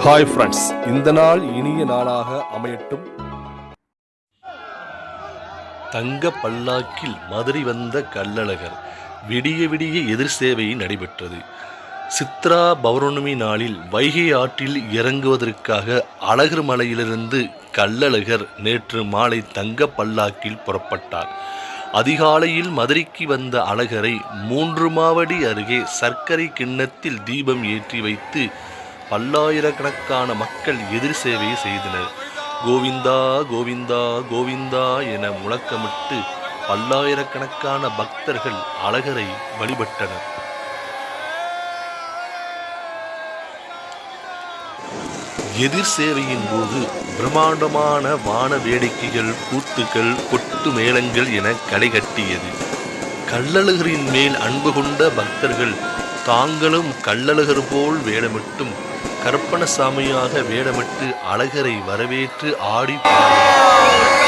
Hi friends, இந்த நாள் இனிய நாளாக அமையட்டும். தங்க பல்லாக்கில் மதுரை வந்த கள்ளழகர். விடிய விடிய எதிர் சேவை நடைபெற்றது. சித்ரா பௌர்ணமி நாளில் வைகை ஆற்றில் இறங்குவதற்காக அழகர் மலையிலிருந்து கள்ளழகர் நேற்று மாலை தங்க பல்லாக்கில் புறப்பட்டார். அதிகாலையில் மதுரைக்கு வந்த அழகரை 3 மாவடி அருகே சர்க்கரை கிண்ணத்தில் தீபம் ஏற்றி வைத்து பல்லாயிரக்கணக்கான மக்கள் எதிர் சேவை செய்தனர். கோவிந்தா கோவிந்தா கோவிந்தா என முழக்கமிட்டு பல்லாயிரக்கணக்கான பக்தர்கள் அழகரை வழிபட்டனர். எதிர் சேவையின் போது பிரம்மாண்டமான வான வேடிக்கைகள், கூத்துக்கள், கொட்டு மேளங்கள் என களை கட்டியது. கள்ளழகரின் மேல் அன்பு கொண்ட பக்தர்கள் தாங்களும் கள்ளழகர் போல் வேடமிட்டும் கற்பனசாமியாக வேடமிட்டு அழகரை வரவேற்று ஆடி பாடினர்.